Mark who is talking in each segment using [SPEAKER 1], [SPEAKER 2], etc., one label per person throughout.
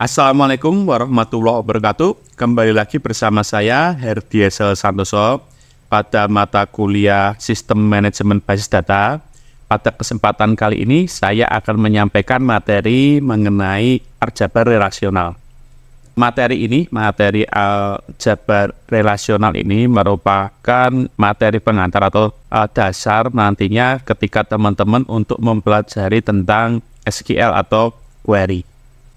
[SPEAKER 1] Assalamualaikum warahmatullahi wabarakatuh. Kembali lagi bersama saya, Herdiesel Santoso, pada mata kuliah Sistem Manajemen Basis Data. Pada kesempatan kali ini, saya akan menyampaikan materi mengenai aljabar relasional. Materi aljabar relasional ini merupakan materi pengantar atau dasar nantinya ketika teman-teman untuk mempelajari tentang SQL atau query.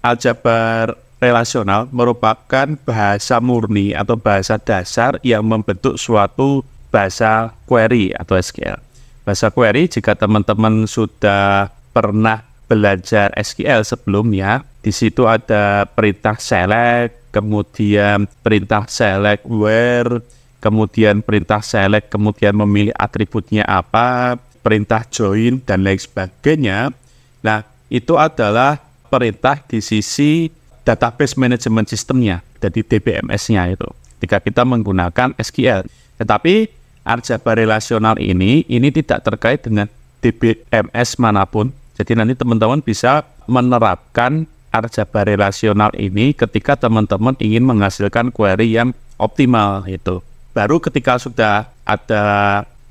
[SPEAKER 1] Aljabar relasional merupakan bahasa murni atau bahasa dasar yang membentuk suatu bahasa query atau SQL. Bahasa query, jika teman-teman sudah pernah belajar SQL sebelumnya, di situ ada perintah select, kemudian perintah select where, kemudian perintah select, kemudian memilih atributnya apa, perintah join, dan lain sebagainya. Nah, itu adalah perintah di sisi database management systemnya, jadi DBMS-nya itu, ketika kita menggunakan SQL. Tetapi aljabar relasional ini tidak terkait dengan DBMS manapun. Jadi nanti teman-teman bisa menerapkan aljabar relasional ini ketika teman-teman ingin menghasilkan query yang optimal itu. Baru ketika sudah ada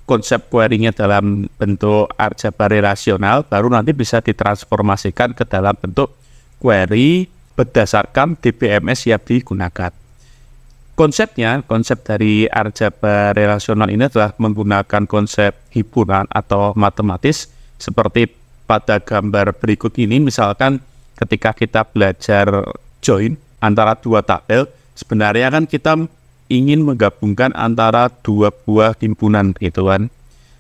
[SPEAKER 1] konsep query-nya dalam bentuk aljabar relasional, baru nanti bisa ditransformasikan ke dalam bentuk query berdasarkan DBMS yang digunakan. Konsep dari aljabar relasional ini adalah menggunakan konsep himpunan atau matematis, seperti pada gambar berikut ini. Misalkan ketika kita belajar join antara dua tabel, sebenarnya kan kita ingin menggabungkan antara dua buah himpunan gitu kan.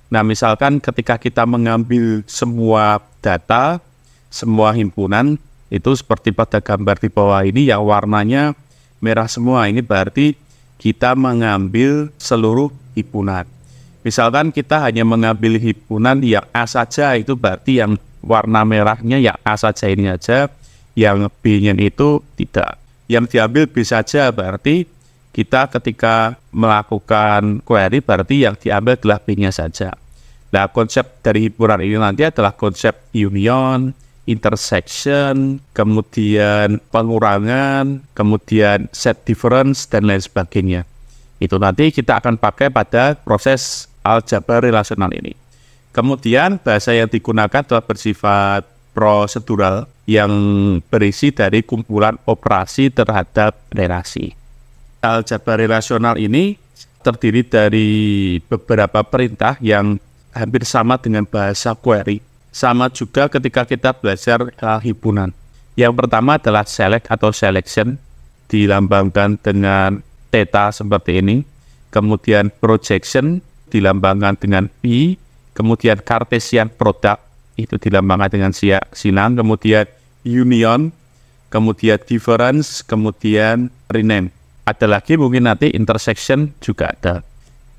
[SPEAKER 1] Nah, misalkan ketika kita mengambil semua data, semua himpunan, itu seperti pada gambar di bawah ini yang warnanya merah semua, ini berarti kita mengambil seluruh himpunan. Misalkan kita hanya mengambil himpunan yang A saja, itu berarti yang warna merahnya yang A saja ini aja, yang B-nya itu tidak. Yang diambil B saja, berarti kita ketika melakukan query berarti yang diambil adalah B-nya saja. Nah, konsep dari himpunan ini nanti adalah konsep union, intersection, kemudian pengurangan, kemudian set difference, dan lain sebagainya. Itu nanti kita akan pakai pada proses aljabar relasional ini. Kemudian bahasa yang digunakan adalah bersifat prosedural yang berisi dari kumpulan operasi terhadap relasi. Aljabar relasional ini terdiri dari beberapa perintah yang hampir sama dengan bahasa query. Sama juga ketika kita belajar himpunan. Yang pertama adalah select atau selection, dilambangkan dengan theta seperti ini. Kemudian projection, dilambangkan dengan P. Kemudian Cartesian product, itu dilambangkan dengan silang. Kemudian union, kemudian difference, kemudian rename. Ada lagi mungkin nanti intersection juga ada.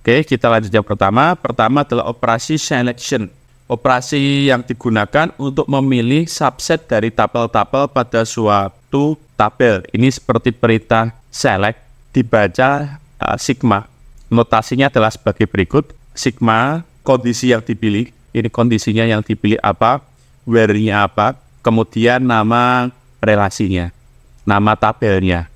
[SPEAKER 1] Oke, kita lanjut yang pertama. Pertama adalah operasi selection. Operasi yang digunakan untuk memilih subset dari tabel-tabel pada suatu tabel. Ini seperti perintah select, dibaca sigma. Notasinya adalah sebagai berikut. Sigma, kondisi yang dipilih. Ini kondisinya yang dipilih apa, where-nya apa, kemudian nama relasinya, nama tabelnya.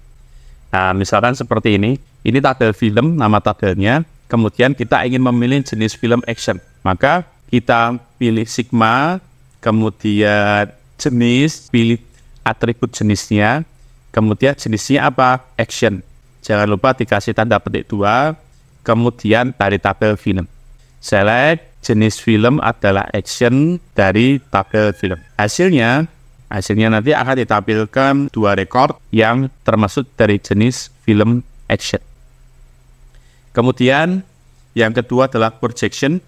[SPEAKER 1] Nah, misalkan seperti ini tabel film, nama tabelnya, kemudian kita ingin memilih jenis film action, maka kita pilih sigma, kemudian jenis, pilih atribut jenisnya, kemudian jenisnya apa, action. Jangan lupa dikasih tanda petik 2, kemudian dari tabel film. Select, jenis film adalah action dari tabel film. Hasilnya nanti akan ditampilkan 2 record yang termasuk dari jenis film action. Kemudian yang kedua adalah projection.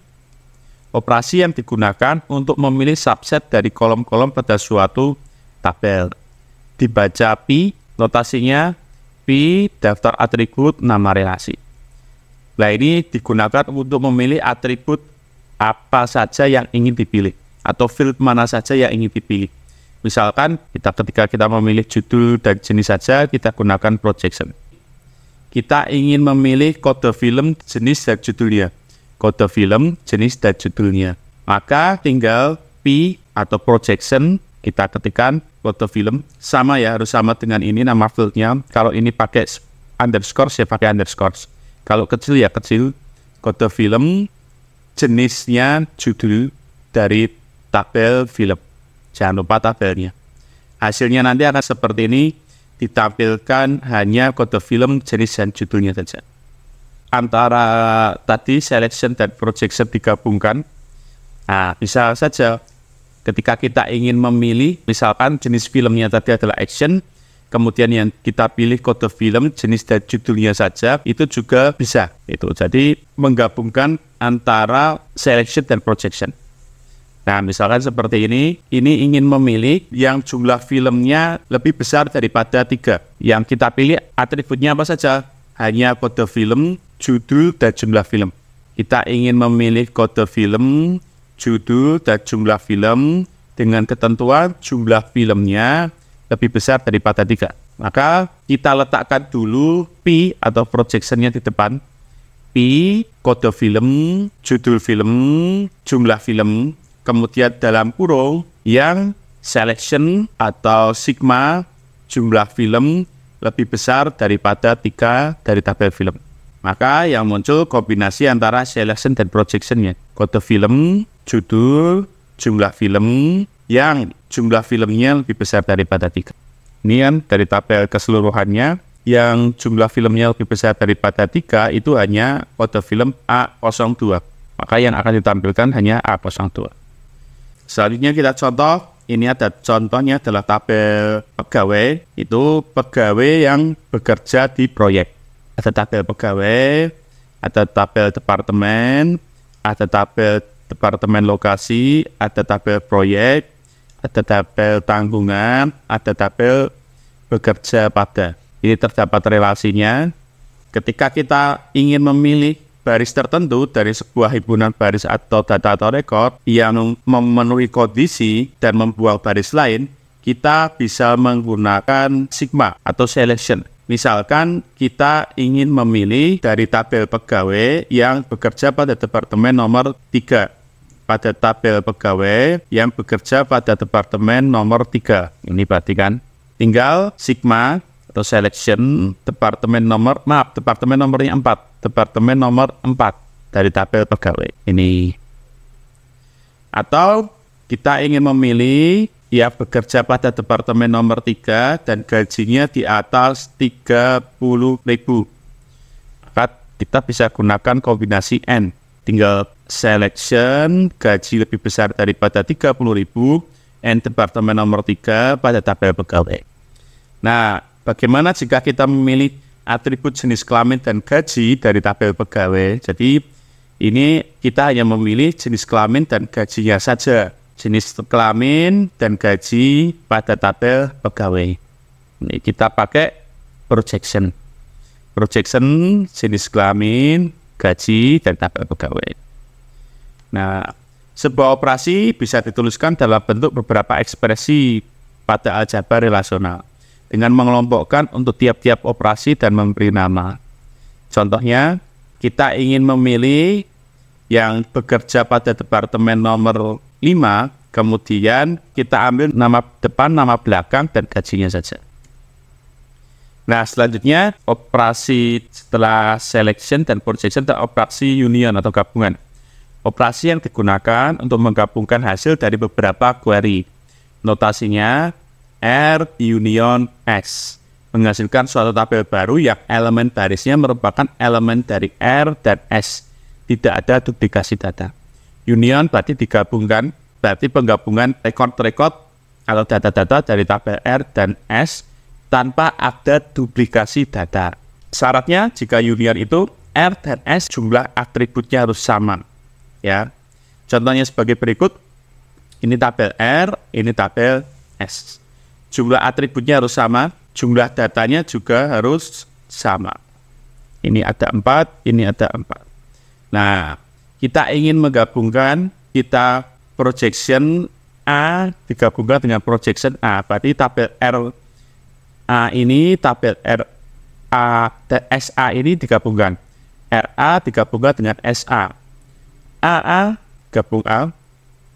[SPEAKER 1] Operasi yang digunakan untuk memilih subset dari kolom-kolom pada suatu tabel. Dibaca P, notasinya P, daftar atribut, nama relasi. Nah, ini digunakan untuk memilih atribut apa saja yang ingin dipilih, atau field mana saja yang ingin dipilih. Misalkan ketika kita memilih judul dan jenis saja, kita gunakan projection. Kita ingin memilih kode film, jenis dan judulnya. Kode film, jenis dan judulnya. Maka tinggal P atau projection, kita ketikkan kode film. Sama ya, harus sama dengan ini nama fieldnya. Kalau ini pakai underscore, ya pakai underscore. Kalau kecil ya kecil. Kode film, jenisnya judul dari tabel film. Jangan lupa tabelnya. Hasilnya nanti akan seperti ini, ditampilkan hanya kode film, jenis dan judulnya saja. Antara tadi selection dan projection digabungkan. Nah, bisa saja ketika kita ingin memilih, misalkan jenis filmnya tadi adalah action, kemudian yang kita pilih kode film, jenis dan judulnya saja, itu juga bisa. Jadi menggabungkan antara selection dan projection. Nah, misalkan seperti ini ingin memilih yang jumlah filmnya lebih besar daripada 3. Yang kita pilih atributnya apa saja? Hanya kode film, judul, dan jumlah film. Kita ingin memilih kode film, judul, dan jumlah film dengan ketentuan jumlah filmnya lebih besar daripada 3. Maka kita letakkan dulu P atau projectionnya di depan. P, kode film, judul film, jumlah film, kemudian dalam kurung yang selection atau sigma jumlah film lebih besar daripada 3 dari tabel film. Maka yang muncul kombinasi antara selection dan projectionnya. Kode film, judul, jumlah film yang jumlah filmnya lebih besar daripada 3. Ini kan dari tabel keseluruhannya, yang jumlah filmnya lebih besar daripada 3 itu hanya kode film A02. Maka yang akan ditampilkan hanya A02. Selanjutnya kita contoh, ini ada contohnya adalah tabel pegawai, itu pegawai yang bekerja di proyek. Ada tabel pegawai, ada tabel departemen, ada tabel departemen lokasi, ada tabel proyek, ada tabel tanggungan, ada tabel bekerja pada. Ini terdapat relasinya. Ketika kita ingin memilih baris tertentu dari sebuah himpunan baris atau data atau rekod yang memenuhi kondisi dan membuang baris lain, kita bisa menggunakan sigma atau selection. Misalkan kita ingin memilih dari tabel pegawai yang bekerja pada departemen nomor 3. Pada tabel pegawai yang bekerja pada departemen nomor 3. Ini berarti kan tinggal sigma atau selection departemen nomornya 4. Departemen nomor 4 dari tabel pegawai. Ini. Atau kita ingin memilih yang bekerja pada departemen nomor 3 dan gajinya di atas 30.000. Maka kita bisa gunakan kombinasi N. Tinggal selection gaji lebih besar daripada 30.000 N departemen nomor 3 pada tabel pegawai. Nah, bagaimana jika kita memilih atribut jenis kelamin dan gaji dari tabel pegawai? Jadi ini kita hanya memilih jenis kelamin dan gajinya saja. Jenis kelamin dan gaji pada tabel pegawai. Ini kita pakai projection. Projection jenis kelamin, gaji, dan tabel pegawai. Nah, sebuah operasi bisa dituliskan dalam bentuk beberapa ekspresi pada aljabar relasional dengan mengelompokkan untuk tiap-tiap operasi dan memberi nama. Contohnya, kita ingin memilih yang bekerja pada departemen nomor 5, kemudian kita ambil nama depan, nama belakang, dan gajinya saja. Nah, selanjutnya operasi setelah selection dan projection adalah operasi union atau gabungan. Operasi yang digunakan untuk menggabungkan hasil dari beberapa query. Notasinya R union S, menghasilkan suatu tabel baru yang elemen barisnya merupakan elemen dari R dan S. Tidak ada duplikasi data. Union berarti digabungkan, berarti penggabungan rekod-rekod atau data-data dari tabel R dan S tanpa ada duplikasi data. Syaratnya jika union itu R dan S jumlah atributnya harus sama. Ya, contohnya sebagai berikut. Ini tabel R, ini tabel S. Jumlah atributnya harus sama, jumlah datanya juga harus sama. Ini ada 4, ini ada 4. Nah, kita ingin menggabungkan, kita projection A digabungkan dengan projection A. Berarti tabel R A ini, tabel R A dan SA ini digabungkan. RA digabungkan dengan SA. AA gabung A,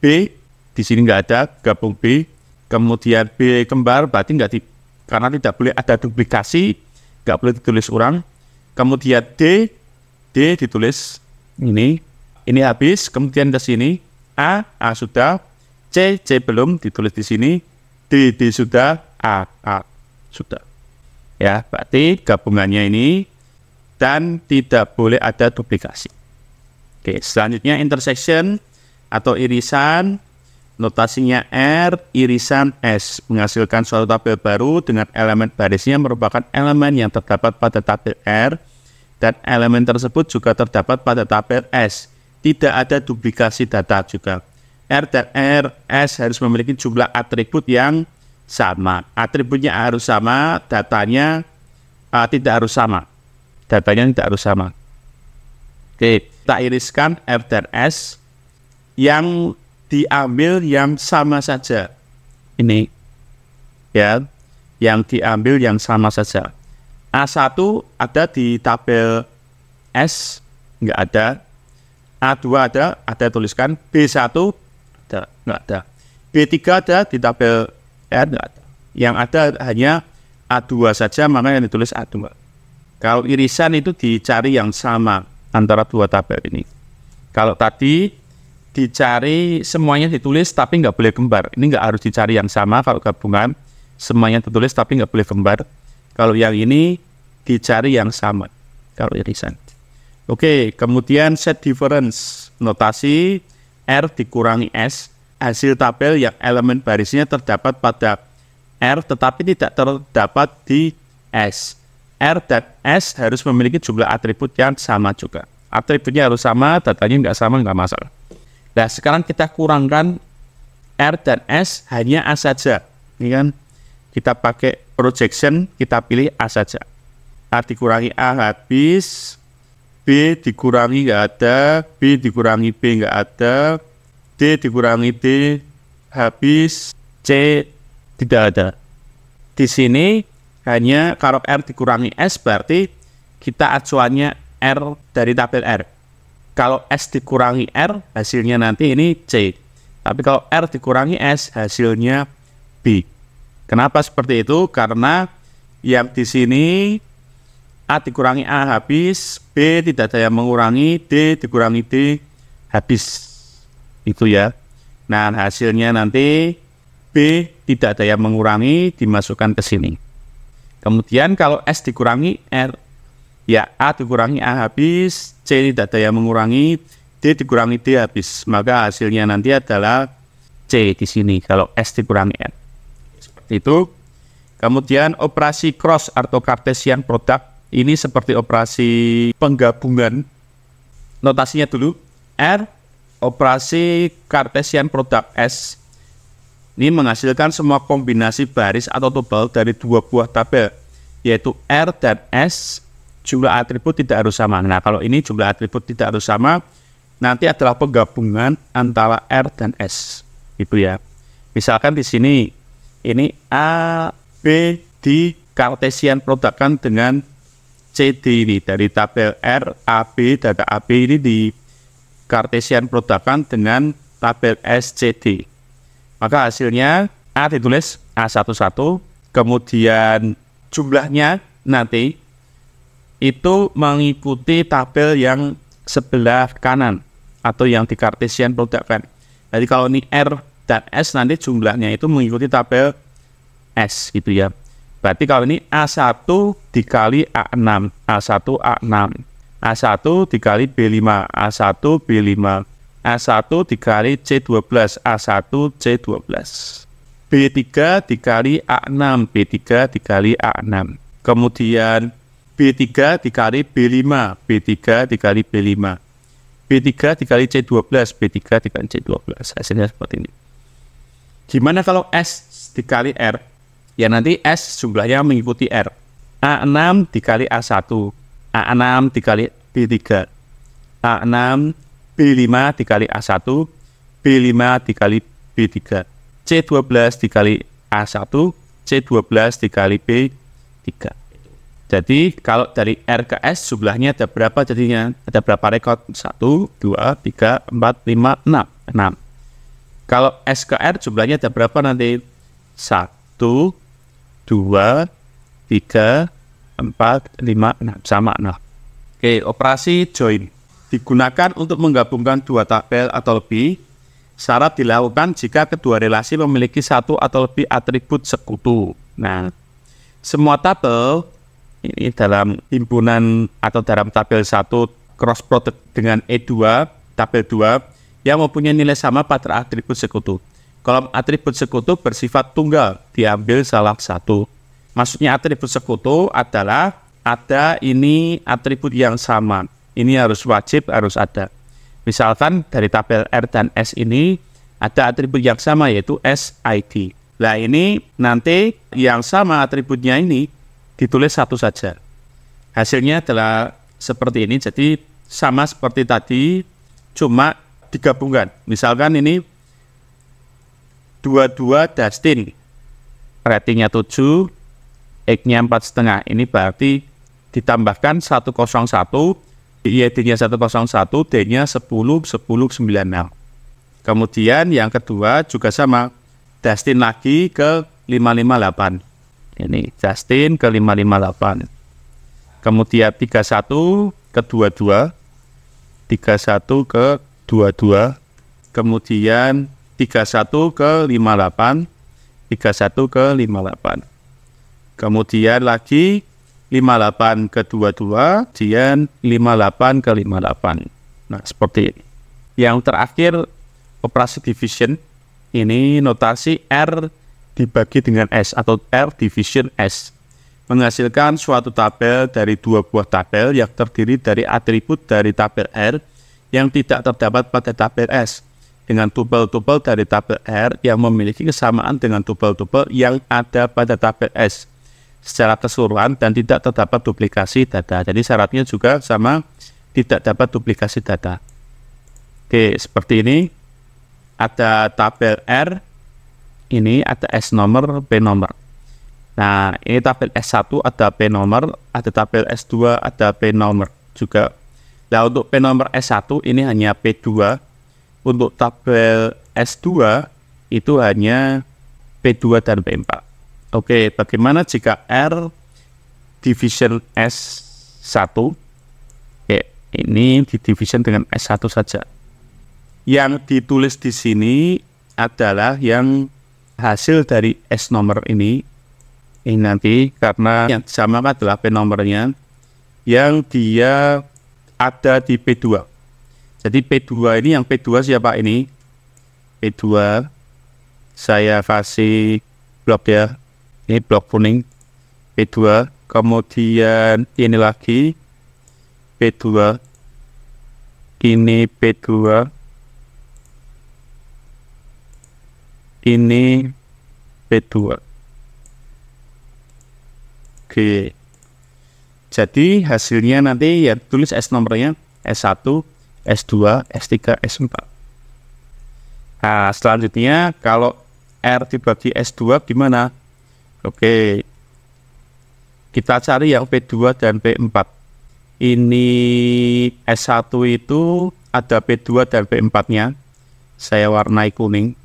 [SPEAKER 1] B di sini nggak ada, gabung B, kemudian B kembar berarti karena tidak boleh ada duplikasi, nggak boleh ditulis ulang. Kemudian D ditulis ini habis, kemudian ke sini A sudah, C belum ditulis di sini, D sudah, A sudah. Ya, berarti gabungannya ini dan tidak boleh ada duplikasi. Oke, selanjutnya intersection atau irisan. Notasinya R, irisan S, menghasilkan suatu tabel baru dengan elemen barisnya merupakan elemen yang terdapat pada tabel R, dan elemen tersebut juga terdapat pada tabel S. Tidak ada duplikasi data juga. R dan S harus memiliki jumlah atribut yang sama. Atributnya harus sama, datanya tidak harus sama. Datanya tidak harus sama. Oke, kita iriskan R dan S yang diambil yang sama saja. Ini ya, yang diambil yang sama saja. A1 ada di tabel S, enggak ada. A2 ada tuliskan. B1 ada, enggak ada. B3 ada di tabel R, enggak ada. Yang ada hanya A2 saja, maka yang ditulis A2. Kalau irisan itu dicari yang sama antara dua tabel ini. Kalau tadi dicari semuanya ditulis tapi nggak boleh kembar. Ini nggak harus dicari yang sama. Kalau gabungan semuanya ditulis tapi nggak boleh kembar. Kalau yang ini dicari yang sama kalau irisan. Oke, kemudian set difference. Notasi R dikurangi S, hasil tabel yang elemen barisnya terdapat pada R tetapi tidak terdapat di S. R dan S harus memiliki jumlah atribut yang sama juga. Atributnya harus sama, datanya nggak sama, nggak masalah. Nah, sekarang kita kurangkan R dan S hanya A saja. Ini kan kita pakai projection, kita pilih A saja. A dikurangi A habis, B dikurangi nggak ada, B dikurangi B nggak ada, D dikurangi D habis, C tidak ada. Di sini hanya kalau R dikurangi S berarti kita acuannya R dari tabel R. Kalau S dikurangi R, hasilnya nanti ini C. Tapi kalau R dikurangi S, hasilnya B. Kenapa seperti itu? Karena yang di sini A dikurangi A habis, B tidak ada yang mengurangi, D dikurangi D habis. Itu ya. Nah, hasilnya nanti B tidak ada yang mengurangi, dimasukkan ke sini. Kemudian kalau S dikurangi R, ya A dikurangi A habis, C tidak ada yang mengurangi, D dikurangi D habis. Maka hasilnya nanti adalah C di sini kalau S dikurangi R. Seperti itu. Kemudian operasi cross atau Cartesian product ini seperti operasi penggabungan. Notasinya dulu R, operasi Cartesian product S. Ini menghasilkan semua kombinasi baris atau tebal dari dua buah tabel, yaitu R dan S. Jumlah atribut tidak harus sama. Nah, kalau ini jumlah atribut tidak harus sama, nanti adalah penggabungan antara R dan S. Gitu ya. Misalkan di sini, ini A, B di Cartesian product dengan CD ini. Dari tabel R, AB, data AB ini di Cartesian product dengan tabel S, CD. Maka hasilnya A ditulis A11, kemudian jumlahnya nanti itu mengikuti tabel yang sebelah kanan atau yang di Cartesian product kan. Jadi kalau ini R dan S nanti jumlahnya itu mengikuti tabel S gitu ya. Berarti kalau ini A1 dikali A6, A1 A6, A1 dikali B5, A1 B5, A1 dikali C12, A1 C12, B3 dikali A6, B3 dikali A6, kemudian B3 dikali B5, B3 dikali B5, B3 dikali C12, B3 dikali C12. Hasilnya seperti ini. Gimana kalau S dikali R? Ya nanti S jumlahnya mengikuti R. A6 dikali A1, A6 dikali B3, A6 B5 dikali A1, B5 dikali B3, C12 dikali A1, C12 dikali B3. Jadi kalau dari R ke S jumlahnya ada berapa jadinya? Ada berapa rekod? 1, 2, 3, 4, 5, 6. Kalau S ke R jumlahnya ada berapa nanti? 1, 2, 3, 4, 5, 6 sama 6. Oke, operasi join digunakan untuk menggabungkan dua tabel atau lebih. Syarat dilakukan jika kedua relasi memiliki satu atau lebih atribut sekutu. Nah, semua tabel ini dalam himpunan atau dalam tabel 1 cross product dengan E2, tabel 2 yang mempunyai nilai sama pada atribut sekutu. Kalau atribut sekutu bersifat tunggal, diambil salah satu. Maksudnya atribut sekutu adalah ada ini atribut yang sama. Ini harus wajib, harus ada. Misalkan dari tabel R dan S ini ada atribut yang sama yaitu SID. Nah ini nanti yang sama atributnya ini ditulis satu saja. Hasilnya adalah seperti ini, jadi sama seperti tadi, cuma digabungkan. Misalkan ini 22 Dustin, ratingnya 7, X-nya 4,5. Ini berarti ditambahkan 101, IID-nya 101, D-nya 10, 10, 96. Kemudian yang kedua juga sama, Dustin lagi ke 558. Ini Dustin ke 558. Kemudian 31 ke 22, 31 ke 22, kemudian 31 ke 58, 31 ke 58. Kemudian lagi 58 ke 22, kemudian 58 ke 58. Nah, seperti ini. Yang terakhir, operasi division. Ini notasi R dibagi dengan S atau R division S. Menghasilkan suatu tabel dari dua buah tabel yang terdiri dari atribut dari tabel R yang tidak terdapat pada tabel S, dengan tupel-tupel dari tabel R yang memiliki kesamaan dengan tupel-tupel yang ada pada tabel S secara keseluruhan dan tidak terdapat duplikasi data. Jadi syaratnya juga sama, tidak dapat duplikasi data. Oke, seperti ini. Ada tabel R, ini ada S nomor, P nomor. Nah, ini tabel S1 ada P nomor, ada tabel S2 ada P nomor juga. Nah, untuk P nomor S1 ini hanya P2. Untuk tabel S2 itu hanya P2 dan P4. Oke, bagaimana jika R division S1? Oke, ini di division dengan S1 saja. Yang ditulis di sini adalah yang hasil dari S nomor ini. Ini nanti karena yang disamakan adalah P nomornya yang dia ada di P2. Jadi P2 ini, yang P2 siapa ini? P2 saya kasih blok ya. Ini blok kuning P2, kemudian ini lagi P2, ini P2, ini P2. Oke, jadi hasilnya nanti ya tulis S nomornya S1, S2, S3, S4. Nah, selanjutnya kalau R dibagi S2 gimana? Oke, kita cari yang P2 dan P4. Ini S1 itu ada P2 dan P4-nya. Saya warnai kuning,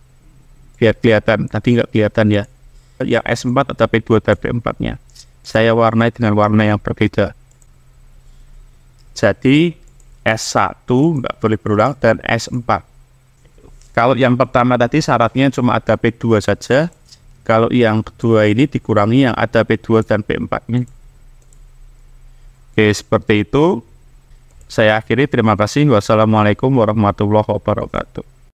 [SPEAKER 1] biar kelihatan. Tadi nggak kelihatan ya. Yang S4 ada P2 dan P4-nya. Saya warnai dengan warna yang berbeda. Jadi S1 nggak boleh berulang dan S4. Kalau yang pertama tadi syaratnya cuma ada P2 saja. Kalau yang kedua ini dikurangi yang ada P2 dan P4-nya. Oke, seperti itu. Saya akhiri. Terima kasih. Wassalamualaikum warahmatullahi wabarakatuh.